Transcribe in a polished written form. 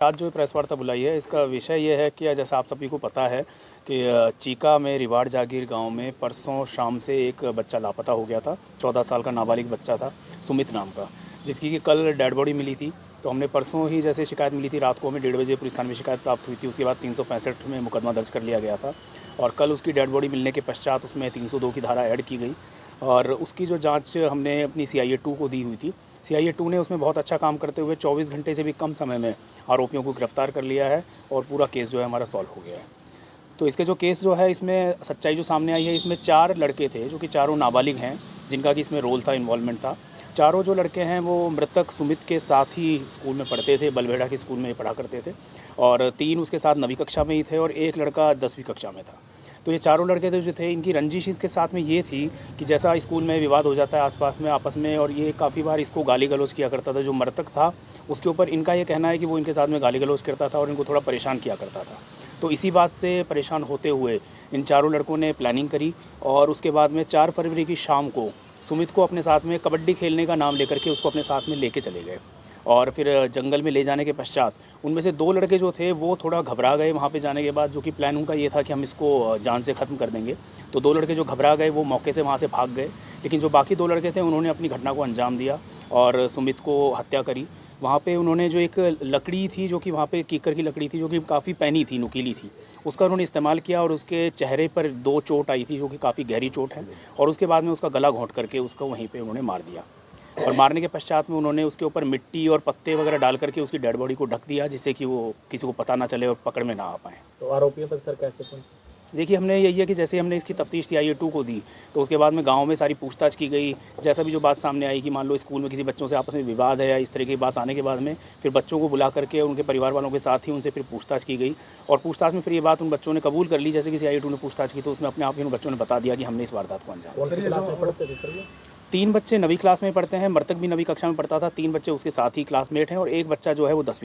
आज जो प्रेस वार्ता बुलाई है इसका विषय ये है कि जैसा आप सभी को पता है कि चीका में रिवाड़ जागीर गांव में परसों शाम से एक बच्चा लापता हो गया था। 14 साल का नाबालिग बच्चा था, सुमित नाम का, जिसकी कि कल डेड बॉडी मिली थी। तो हमने परसों ही जैसे शिकायत मिली थी, रात को हमें 1:30 बजे पुलिस थाने में शिकायत प्राप्त हुई थी। उसके बाद 365 में मुकदमा दर्ज कर लिया गया था और कल उसकी डेड बॉडी मिलने के पश्चात उसमें 302 की धारा ऐड की गई और उसकी जो जांच हमने अपनी CIA 2 को दी हुई थी। CIA 2 ने उसमें बहुत अच्छा काम करते हुए 24 घंटे से भी कम समय में आरोपियों को गिरफ्तार कर लिया है और पूरा केस जो है हमारा सॉल्व हो गया है। तो इसके जो केस जो है, इसमें सच्चाई जो सामने आई है, इसमें 4 लड़के थे जो कि चारों नाबालिग हैं, जिनका कि इसमें रोल था, इन्वॉल्वमेंट था। चारों जो लड़के हैं वो मृतक सुमित के साथ ही स्कूल में पढ़ते थे, बलबेड़ा के स्कूल में पढ़ा करते थे और 3 उसके साथ 9वीं कक्षा में ही थे और एक लड़का 10वीं कक्षा में था। तो ये चारों लड़के जो थे, इनकी रंजिश इसके साथ में ये थी कि जैसा स्कूल में विवाद हो जाता है आसपास में आपस में, और ये काफ़ी बार इसको गाली गलौज किया करता था। जो मृतक था उसके ऊपर इनका ये कहना है कि वो इनके साथ में गाली गलौज करता था और इनको थोड़ा परेशान किया करता था। तो इसी बात से परेशान होते हुए इन चारों लड़कों ने प्लानिंग करी और उसके बाद में 4 फरवरी की शाम को सुमित को अपने साथ में कबड्डी खेलने का नाम लेकर के उसको अपने साथ में लेके चले गए और फिर जंगल में ले जाने के पश्चात उनमें से 2 लड़के जो थे वो थोड़ा घबरा गए वहाँ पे जाने के बाद, जो कि प्लान उनका ये था कि हम इसको जान से ख़त्म कर देंगे। तो 2 लड़के जो घबरा गए वो मौके से वहाँ से भाग गए, लेकिन जो बाकी 2 लड़के थे उन्होंने अपनी घटना को अंजाम दिया और सुमित को हत्या करी। वहाँ पे उन्होंने जो एक लकड़ी थी, जो कि वहाँ पे कीकर की लकड़ी थी, जो कि काफ़ी पैनी थी, नुकीली थी, उसका उन्होंने इस्तेमाल किया और उसके चेहरे पर 2 चोट आई थी, जो कि काफ़ी गहरी चोट है, और उसके बाद में उसका गला घोंट करके उसको वहीं पे उन्होंने मार दिया और मारने के पश्चात में उन्होंने उसके ऊपर मिट्टी और पत्ते वगैरह डाल करके उसकी डेड बॉडी को ढक दिया, जिससे कि वो किसी को पता ना चले और पकड़ में ना आ पाएँ। तो आरोपियों पर सर कैसे पहुंचे? देखिए, हमने यही है कि जैसे हमने इसकी तफ्तीश CIA 2 को दी, तो उसके बाद में गांव में सारी पूछताछ की गई। जैसा भी जो बात सामने आई कि मान लो स्कूल में किसी बच्चों से आपस में विवाद है या इस तरह की बात आने के बाद में फिर बच्चों को बुला करके उनके परिवार वालों के साथ ही उनसे फिर पूछताछ की गई और पूछताछ में फिर ये बात उन बच्चों ने कबूल कर ली। जैसे कि CIA 2 ने पूछताछ की तो उसमें अपने आप ही उन बच्चों ने बता दिया कि हमने इस वारदात को अंजाम दिया। 3 बच्चे 9वीं क्लास में पढ़ते हैं, मृतक भी 9वीं कक्षा में पढ़ता था, 3 बच्चे उसके साथ ही क्लासमेट हैं और एक बच्चा जो है वो 10वीं